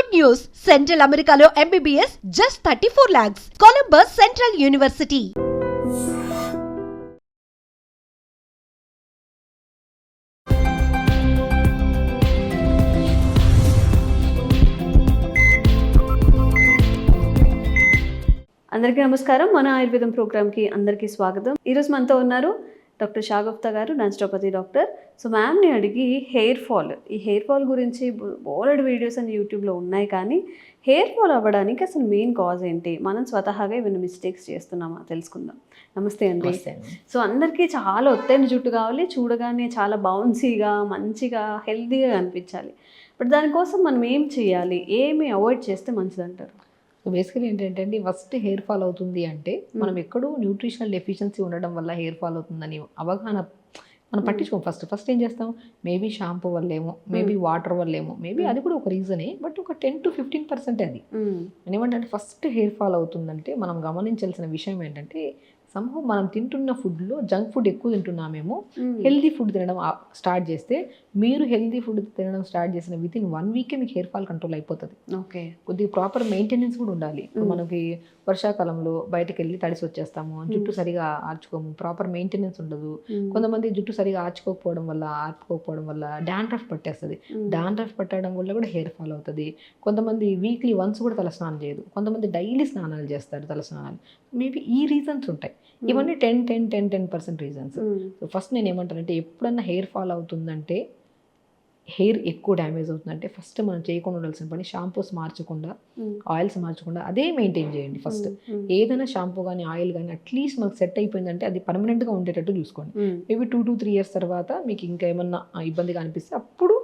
Good news! Central Americano MBBS just 34 lakhs. Columbus Central University. అందరికీ నమస్కారం. మన ఆయుర్వేదం ప్రోగ్రామ్కి అందరికీ స్వాగతం. ఈరోజు మనతో ఉన్నారు డాక్టర్ షాగుప్తా గారు, న్యాచురోపతి డాక్టర్. సో మ్యామ్ని అడిగి ఈ హెయిర్ ఫాల్ గురించి బోలెడ్ వీడియోస్ అన్ని యూట్యూబ్లో ఉన్నాయి, కానీ హెయిర్ ఫాల్ అవ్వడానికి అసలు మెయిన్ కాజ్ ఏంటి, మనం స్వతహాగా ఏమైనా మిస్టేక్స్ చేస్తున్నామా తెలుసుకుందాం. నమస్తే అండి. సో అందరికీ చాలా ఒత్తైన జుట్టు కావాలి, చూడగానే చాలా బౌన్సీగా మంచిగా హెల్తీగా కనిపించాలి. బట్ దానికోసం మనం ఏం చేయాలి, ఏమి అవాయిడ్ చేస్తే మంచిది అంటారు? సో బేసికలీ ఏంటంటే అండి, ఫస్ట్ హెయిర్ ఫాల్ అవుతుంది అంటే మనం ఎక్కడో న్యూట్రిషనల్ డెఫిషియన్సీ ఉండడం వల్ల హెయిర్ ఫాల్ అవుతుందని అవగాహన మనం పట్టించుకోం. ఫస్ట్ ఏం చేస్తాం, మేబీ షాంపూ వల్లేమో, మేబీ వాటర్ వల్లేమో, మేబీ అది కూడా ఒక రీజనే, బట్ ఒక 10 to 15% అది. ఏమంటే ఫస్ట్ హెయిర్ ఫాల్ అవుతుందంటే మనం గమనించాల్సిన విషయం ఏంటంటే, సంభవం మనం తింటున్న ఫుడ్లో జంక్ ఫుడ్ ఎక్కువ తింటున్నామేమో. హెల్దీ ఫుడ్ తినడం స్టార్ట్ చేస్తే, మీరు హెల్దీ ఫుడ్ తినడం స్టార్ట్ చేసిన వితిన్ 1 వీకే మీకు హెయిర్ ఫాల్ కంట్రోల్ అయిపోతుంది. ఓకే, కొద్దిగా ప్రాపర్ మెయింటెనెన్స్ కూడా ఉండాలి. ఇప్పుడు మనకి వర్షాకాలంలో బయటకు వెళ్ళి తడిసి వచ్చేస్తాము, జుట్టు సరిగా ఆర్చుకోము, ప్రాపర్ మెయింటెనెన్స్ ఉండదు. కొంతమంది జుట్టు సరిగా ఆర్చుకోకపోవడం వల్ల డాండ్రఫ్ పట్టేస్తుంది. డాండ్రఫ్ పట్టడం వల్ల కూడా హెయిర్ ఫాల్ అవుతుంది. కొంతమంది వీక్లీ వన్స్ కూడా తలస్నానం చేయదు, కొంతమంది డైలీ స్నానాలు చేస్తారు, తలస్నానాలు. మేబీ ఈ రీజన్స్ ఉంటాయి. ఇవన్నీ 10% రీజన్స్. సో ఫస్ట్ నేను ఏమంటానంటే, ఎప్పుడన్నా హెయిర్ ఫాల్ అవుతుందంటే, హెయిర్ ఎక్కువ డ్యామేజ్ అవుతుందంటే, ఫస్ట్ మనం చేయకుండా ఉండాల్సిన పని, షాంపూస్ మార్చకుండా, ఆయిల్స్ మార్చకుండా అదే మెయింటైన్ చేయండి. ఫస్ట్ ఏదైనా షాంపూ కానీ ఆయిల్ కానీ అట్లీస్ట్ మనకు సెట్ అయిపోయిందంటే అది పర్మనెంట్గా ఉండేటట్టు చూసుకోండి. మేబీ 2 to 3 years తర్వాత మీకు ఇంకా ఏమన్నా ఇబ్బందిగా అనిపిస్తే అప్పుడు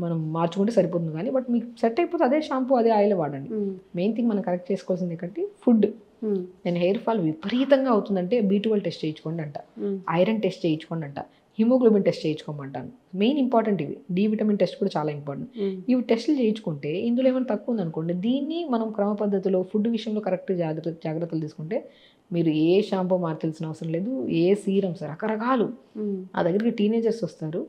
మనం మార్చుకుంటే సరిపోతుంది. కానీ బట్ మీకు సెట్ అయిపోతే అదే షాంపూ అదే ఆయిల్ వాడండి. మెయిన్ థింగ్ మనం కరెక్ట్ చేసుకోవాల్సింది ఏంటంటే ఫుడ్. నేను హెయిర్ ఫాల్ విపరీతంగా అవుతుందంటే B12 టెస్ట్ చేయించుకోండి అంట, ఐరన్ టెస్ట్ చేయించుకోండి అంట, హిమోగ్లోబిన్ టెస్ట్ చేయించుకోమంటాను. మెయిన్ ఇంపార్టెంట్ ఇవి. డి విటమిన్ టెస్ట్ కూడా చాలా ఇంపార్టెంట్. ఇవి టెస్టులు చేయించుకుంటే ఇందులో ఏమైనా తక్కువ ఉందనుకోండి, దీన్ని మనం క్రమ పద్ధతిలో ఫుడ్ విషయంలో కరెక్ట్ జాగ్రత్తలు తీసుకుంటే మీరు ఏ షాంపూ మార్చాల్సిన అవసరం లేదు, ఏ సీరమ్స్ రకరకాలు. ఆ దగ్గరికి టీనేజర్స్ వస్తారు,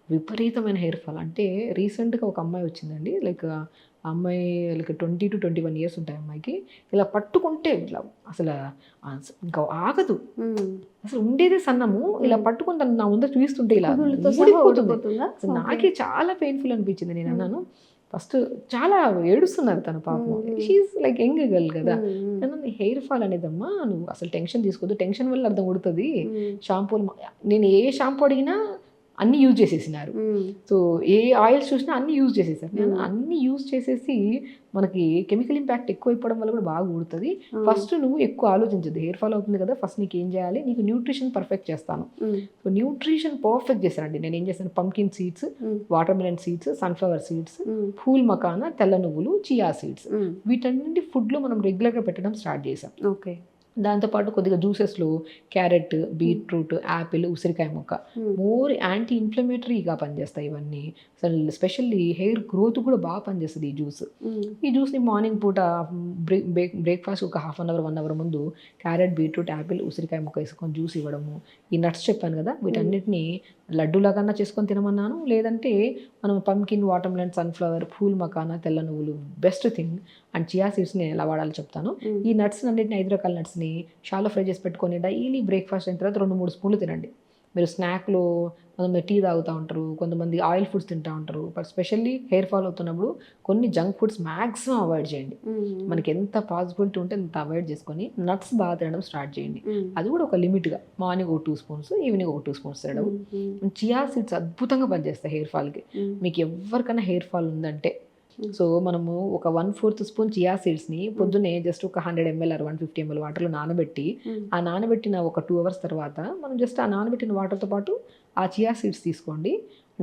విపరీతమైన హెయిర్ ఫాల్. అంటే రీసెంట్గా ఒక అమ్మాయి వచ్చిందండి, లైక్ అమ్మాయి 20 to 21 years ఉంటాయి అమ్మాయికి. ఇలా పట్టుకుంటే ఇట్లా అసలు ఇంకా ఆగదు, అసలు ఉండేదే సన్నము, ఇలా పట్టుకుని తను నా ముందు చూస్తుంటే ఇలా ఊడిపోతుంది. అసలు నాకే చాలా పెయిన్ఫుల్ అనిపించింది. నేను అన్నాను, ఫస్ట్ చాలా ఏడుస్తున్నారు తన పాపం, షీఈ్ లైక్ యంగ్ గర్ల్ కదా. హెయిర్ ఫాల్ అనేదమ్మా, నువ్వు అసలు టెన్షన్ తీసుకోవద్దు, టెన్షన్ వల్ల అర్థం కొడుతుంది. షాంపూలు నేను ఏ షాంపూ అడిగినా అన్నీ యూజ్ చేసేసినారు. సో ఏ ఆయిల్స్ చూసినా అన్నీ యూజ్ చేసేసారు. నేను అన్నీ యూజ్ చేసేసి మనకి కెమికల్ ఇంపాక్ట్ ఎక్కువ అయిపోవడం వల్ల కూడా బాగా ఊడుతుంది. ఫస్ట్ నువ్వు ఎక్కువ ఆలోచించద్దు, హెయిర్ ఫాల్ అవుతుంది కదా, ఫస్ట్ నీకు ఏం చేయాలి, నీకు న్యూట్రిషన్ పర్ఫెక్ట్ చేస్తాను. సో న్యూట్రిషన్ పర్ఫెక్ట్ చేశానండి. నేను ఏం చేస్తాను, pumpkin seeds, watermelon seeds, sunflower seeds, phool makhana, తెల్ల నువ్వులు, చియా సీడ్స్, వీటన్నింటి ఫుడ్లో మనం రెగ్యులర్గా పెట్టడం స్టార్ట్ చేసాం. ఓకే, దాంతోపాటు కొద్దిగా జ్యూసెస్లో క్యారెట్, బీట్రూట్, యాపిల్, ఉసిరికాయ ముక్క మోర్ యాంటీ ఇన్ఫ్లమేటరీగా పనిచేస్తాయి ఇవన్నీ. అసలు ఎస్పెషల్లీ హెయిర్ గ్రోత్ కూడా బాగా పనిచేస్తుంది ఈ జ్యూస్. ఈ జ్యూస్ని మార్నింగ్ పూట బ్రేక్ఫాస్ట్ ఒక 1/2 hour 1 hour ముందు క్యారెట్, బీట్రూట్, యాపిల్, ఉసిరికాయ ముక్క వేసుకొని జ్యూస్ ఇవ్వడము. ఈ నట్స్ చెప్పాను కదా, వీటన్నిటిని లడ్డూలాగా చేసుకొని తినమన్నాను. లేదంటే మనం pumpkin, watermelon, sunflower, phool makhana, తెల్ల నువ్వులు best thing, and chia seeds నేను ఎలా వాడాలో చెప్తాను. ఈ నట్స్ అన్నింటిని 5 రకాల నట్స్ని షాలో ఫ్రై చేసి పెట్టుకొని డైలీ బ్రేక్ఫాస్ట్ అయిన తర్వాత 2-3 స్పూన్లు తినండి. మీరు స్నాక్లో కొంతమంది టీ తాగుతూ ఉంటారు, కొంతమంది ఆయిల్ ఫుడ్స్ తింటూ ఉంటారు. బట్ స్పెషల్లీ హెయిర్ ఫాల్ అవుతున్నప్పుడు కొన్ని జంక్ ఫుడ్స్ మ్యాక్సిమం అవాయిడ్ చేయండి. మనకి ఎంత పాసిబిలిటీ ఉంటే అంత అవాయిడ్ చేసుకొని నట్స్ బాగా తినడం స్టార్ట్ చేయండి. అది కూడా ఒక లిమిట్గా, మార్నింగ్ ఒక 2 spoons, ఈవినింగ్ ఒక 2 spoons తినడం. చియా సీడ్స్ అద్భుతంగా పనిచేస్తాయి హెయిర్ ఫాల్కి. మీకు ఎవరికైనా హెయిర్ ఫాల్ ఉందంటే, సో మనము ఒక 1/4 spoon చియా సీడ్స్ని పొద్దున్నే జస్ట్ ఒక 100 ml or 150 ml వాటర్లో నానబెట్టి, ఆ నానబెట్టిన ఒక 2 hours తర్వాత మనం జస్ట్ ఆ నానబెట్టిన వాటర్తో పాటు ఆ చియా సీడ్స్ తీసుకోండి,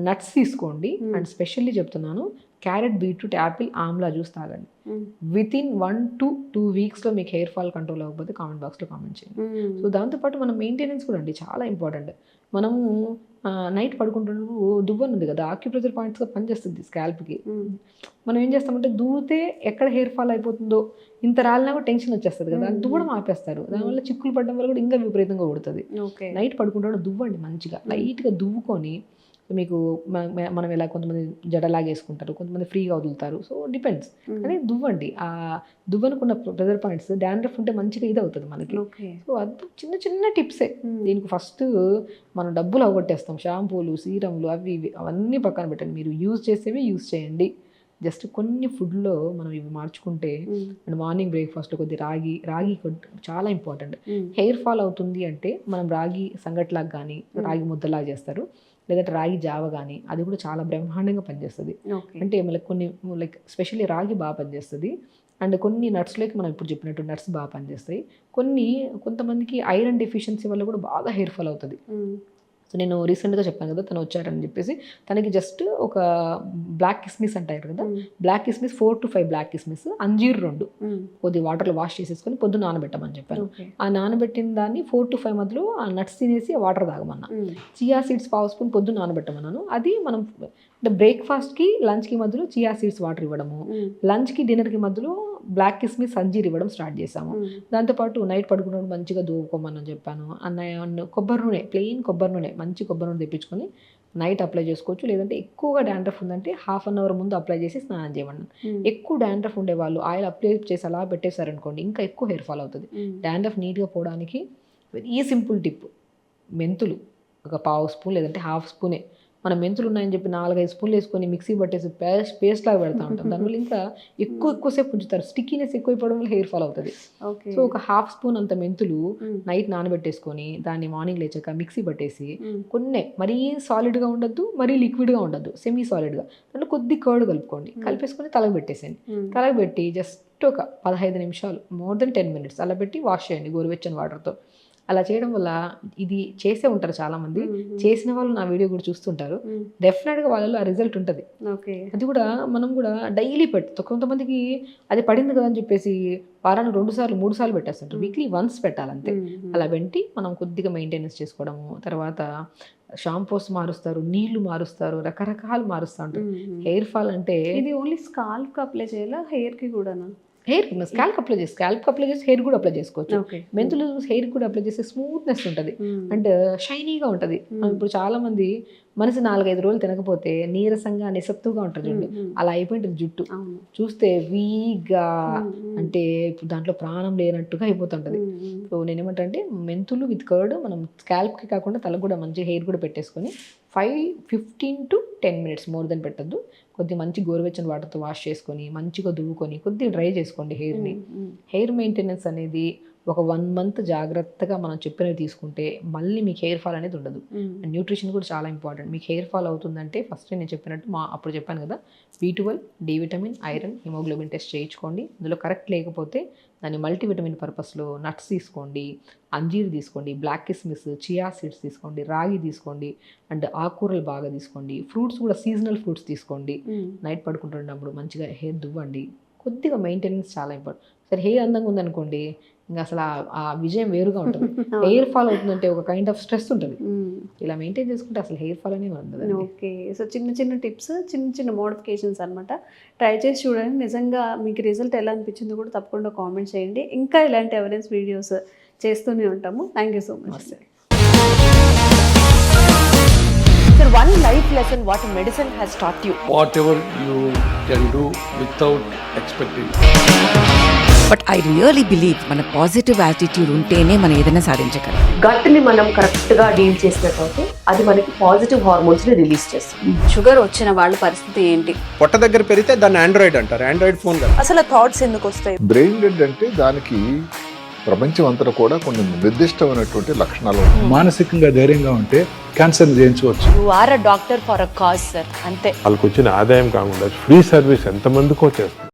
నట్స్ తీసుకోండి, అండ్ స్పెషల్లీ చెప్తున్నాను, carrot, beetroot, Apple, Amla juice తాగండి. వితిన్ 1 to 2 weeksలో మీకు హెయిర్ ఫాల్ కంట్రోల్ అవ్వకపోతే కామెంట్ బాక్స్లో కామెంట్ చేయండి. సో దాంతోపాటు మనం మెయింటెనెన్స్ కూడా అండి చాలా ఇంపార్టెంట్. మనము నైట్ పడుకుంటున్నప్పుడు దువ్వను ఉంది కదా, ఆక్యుప్రెషర్ పాయింట్స్గా పనిచేస్తుంది స్కాల్ప్కి. మనం ఏం చేస్తామంటే, దూతే ఎక్కడ హెయిర్ ఫాల్ అయిపోతుందో, ఇంత రాలినా కూడా టెన్షన్ వచ్చేస్తుంది కదా, దువ్వడం ఆపేస్తారు. దానివల్ల చిక్కులు పడడం వల్ల కూడా ఇంకా విపరీతంగా ఊడుతుంది. నైట్ పడుకుంటున్నప్పుడు దువ్వండి, మంచిగా లైట్గా దువ్వుకొని మీకు మనం ఎలా కొంతమంది జడలాగా వేసుకుంటారు, కొంతమంది ఫ్రీగా వదులుతారు. So depends. కానీ దువ్వండి. ఆ దువ్వనుకున్న ప్రెజర్ పాయింట్స్ డాండ్రఫ్ ఉంటే మంచిగా ఇది అవుతుంది మనకి. సో అది చిన్న చిన్న టిప్సే. దీనికి ఫస్ట్ మనం డబ్బులు అవగొట్టేస్తాం. షాంపూలు, సీరంలు, అవి ఇవి అవన్నీ పక్కన పెట్టండి. మీరు యూజ్ చేసేవి యూజ్ చేయండి. జస్ట్ కొన్ని ఫుడ్లో మనం ఇవి మార్చుకుంటే, అండ్ మార్నింగ్ బ్రేక్ఫాస్ట్లో కొద్ది రాగి చాలా ఇంపార్టెంట్. హెయిర్ ఫాల్ అవుతుంది అంటే మనం రాగి సంగట్లాగా కానీ రాగి ముద్దలాగా చేస్తారు, లేదంటే రాగి జావ కానీ, అది కూడా చాలా బ్రహ్మాండంగా పనిచేస్తుంది. అంటే మనకి కొన్ని లైక్ స్పెషల్లీ రాగి బాగా పనిచేస్తుంది. అండ్ కొన్ని నట్స్లోకి మనం ఇప్పుడు చెప్పినట్టు నట్స్ బాగా పనిచేస్తాయి. కొంతమందికి ఐరన్ డెఫిషియన్సీ వల్ల కూడా బాగా హెయిర్ ఫాల్ అవుతుంది. సో నేను రీసెంట్గా చెప్పాను కదా, తను వచ్చారని చెప్పేసి తనకి జస్ట్ ఒక బ్లాక్ కిస్మిస్ అంటారు కదా, బ్లాక్ కిస్మిస్ 4 to 5 బ్లాక్ కిస్మిస్, అంజీర్ 2 కొద్ది వాటర్లో వాష్ చేసేసుకొని పొద్దున్న నానబెట్టమని చెప్పాను. ఆ నానబెట్టిన దాన్ని 4 to 5 మధ్యలో ఆ నట్స్ తినేసి ఆ వాటర్ తాగమన్నా. చియా సీడ్స్ 1/2 స్పూన్ పొద్దున్న నానబెట్టమన్నాను. అది మనం అంటే బ్రేక్ఫాస్ట్కి లంచ్కి మధ్యలో చియా సీడ్స్ వాటర్ ఇవ్వడము, లంచ్కి డిన్నర్కి మధ్యలో బ్లాక్ కిస్మిస్ అంజీర్ ఇవ్వడం స్టార్ట్ చేసాము. దాంతోపాటు నైట్ పడుకున్నప్పుడు మంచిగా దూకోమని చెప్పాను. కొబ్బరి నూనె, ప్లెయిన్ కొబ్బరి నూనె, మంచి కొబ్బరి నూనె తెప్పించుకొని నైట్ అప్లై చేసుకోవచ్చు. లేదంటే ఎక్కువగా డాండ్రఫ్ ఉందంటే 1/2 అవర్ ముందు అప్లై చేసి స్నానం చేయమన్నాను. ఎక్కువ డాండ్రఫ్ ఉండే వాళ్ళు ఆయిల్ అప్లై చేసి అలా పెట్టేశారనుకోండి, ఇంకా ఎక్కువ హెయిర్ ఫాల్ అవుతుంది. డాండ్రఫ్ నీట్గా పోవడానికి వెరీ సింపుల్ టిప్, మెంతులు ఒక 1/2 స్పూన్ లేదంటే 1/2 స్పూనే. మనం మెంతులు ఉన్నాయని చెప్పి 4-5 స్పూన్లు వేసుకొని మిక్సీ పట్టేసి పేస్ట్ లాగా పెడతా ఉంటాం. దానివల్ల ఇంకా ఎక్కువసేపు ఉంచుతారు. స్టిక్కీనెస్ ఎక్కువైపోవడం వల్ల హెయిర్ ఫాల్ అవుతుంది. సో ఒక 1/2 స్పూన్ అంత మెంతులు నైట్ నానబెట్టేసుకొని దాన్ని మార్నింగ్ లేచాక మిక్సీ పట్టేసి కొన్ని మరీ సాలిడ్గా ఉండద్దు, మరీ లిక్విడ్గా ఉండద్దు, సెమీ సాలిడ్గా దాంట్లో కొద్ది కర్డ్ కలుపుకోండి. కలిపేసుకొని తలకు పెట్టేసేయండి. తలకు పెట్టి జస్ట్ ఒక 15 నిమిషాలు, మోర్ దెన్ 10 minutes అలా పెట్టి వాష్ చేయండి గోరువెచ్చని వాటర్తో. అలా చేయడం వల్ల, ఇది చేసే ఉంటారు చాలామంది, చేసిన వాళ్ళు నా వీడియో కూడా చూస్తుంటారు, డెఫినెట్గా వాళ్ళలో ఆ రిజల్ట్ ఉంటుంది. అది కూడా మనం కూడా డైలీ కొంతమందికి అది పడింది కదా అని చెప్పేసి వారానికి 2 సార్లు 3 సార్లు పెట్టేస్తుంటారు. Weekly once పెట్టాలంతే. అలా పెట్టి మనం కొద్దిగా మెయింటెనెన్స్ చేసుకోవడము. తర్వాత షాంపూస్ మారుస్తారు, నీళ్లు మారుస్తారు, రకరకాలు మారుస్తూ ఉంటారు. హెయిర్ ఫాల్ అంటే ఇది ఓన్లీ స్కాల్ప్ అప్లై చేయాలా, హెయిర్కి కూడానా? హెయిర్ స్కాల్ప్ అప్లై చేసి హెయిర్ కూడా అప్లై చేసుకోవచ్చు. మెంతులు హెయిర్ కూడా అప్లై చేస్తే స్మూత్నెస్ ఉంటుంది అండ్ షైనీగా ఉంటుంది. ఇప్పుడు చాలా మంది మనిషి 4-5 రోజులు తినకపోతే నీరసంగా నిస్సత్తుగా ఉంటుంది చూడండి, అలా అయిపోయింటుంది జుట్టు. చూస్తే వీక్గా, అంటే ఇప్పుడు దాంట్లో ప్రాణం లేనట్టుగా అయిపోతుంటుంది. సో నేనేమంటా అంటే మెంతులు విత్ కర్డ్ మనం స్కాల్ప్కి కాకుండా తలకు కూడా మంచి హెయిర్ కూడా పెట్టేసుకొని 15 to 10 minutes, మోర్ దెన్ పెట్టద్దు. కొద్దిగా మంచి గోరువెచ్చని వాటర్తో వాష్ చేసుకొని మంచిగా దువ్వుకొని కొద్దిగా డ్రై చేసుకోండి హెయిర్ని. హెయిర్ మెయింటెనెన్స్ అనేది ఒక 1 month జాగ్రత్తగా మనం చెప్పినవి తీసుకుంటే మళ్ళీ మీకు హెయిర్ ఫాల్ అనేది ఉండదు. న్యూట్రిషన్ కూడా చాలా ఇంపార్టెంట్. మీకు హెయిర్ ఫాల్ అవుతుందంటే ఫస్ట్ నేను చెప్పినట్టు అప్పుడు చెప్పాను కదా, B12, D vitamin, iron, haemoglobin test చేయించుకోండి. అందులో కరెక్ట్ లేకపోతే దాన్ని మల్టీవిటమిన్ పర్పస్లో నట్స్ తీసుకోండి, అంజీర్ తీసుకోండి, బ్లాక్ కిస్మిస్, చియా సీడ్స్ తీసుకోండి, రాగి తీసుకోండి, అండ్ ఆకుకూరలు బాగా తీసుకోండి. ఫ్రూట్స్ కూడా సీజనల్ ఫ్రూట్స్ తీసుకోండి. నైట్ పడుకుంటున్నప్పుడు మంచిగా హెయిర్ దువ్వండి. కొద్దిగా మెయింటెనెన్స్ చాలా ఇంపార్టెంట్. సరే హెయిర్ అందంగా ఉందనుకోండి, ఇంకా అసలు ఆ విజయం వేరుగా ఉంటుంది. హెయిర్ ఫాల్ అవుతుందంటే ఒక కైండ్ ఆఫ్ స్ట్రెస్ ఉంటుంది. ఇలా మెయింటైన్ చేసుకుంటే అసలు హెయిర్ ఫాల్ అనేది ఉండదు. ఓకే, సో చిన్న టిప్స్, చిన్న మోడిఫికేషన్స్ అనమాట. ట్రై చేసి చూడండి. నిజంగా మీకు రిజల్ట్ ఎలా అనిపించిందో కూడా తప్పకుండా కామెంట్ చేయండి. ఇంకా ఇలాంటి ఎవిడెన్స్ వీడియోస్ చేస్తూనే ఉంటాము. Thank you so much. Sir, one life lesson what medicine has taught you. Whatever you can do without expecting. But I really believe మన పాజిటివ్ యాటిట్యూడ్ ఉంటేనే మనం ఏదైనా సాధించగలం. గట్ని మనం కరెక్ట్గా డీల్ చేసినట్లయితే అది మనకి పాజిటివ్ హార్మోన్స్ని రిలీజ్ చేస్తుంది. షుగర్ వచ్చిన వాళ్ళ పరిస్థితి ఏంటి? పొట్ట దగ్గర పెరిగితే దాన్ని ఆండ్రాయిడ్ అంటారు, ఆండ్రాయిడ్ ఫోన్ కదా. అసలు థాట్స్ ఎందుకు వస్తాయి? బ్రెయిన్ డెడ్ అంటే దానికి ప్రపంచం అంతా కూడా కొన్ని నిర్దిష్టమైనటువంటి లక్షణాలు ఉన్నాయి. మానసికంగా ధైర్యంగా ఉంటే క్యాన్సర్ జయించవచ్చు. You are a doctor for a cause sir, అంతే. వాళ్ళకి వచ్చిన ఆదాయం కాకుండా ఫ్రీ సర్వీస్ ఎంతమందికో చేస్తారు.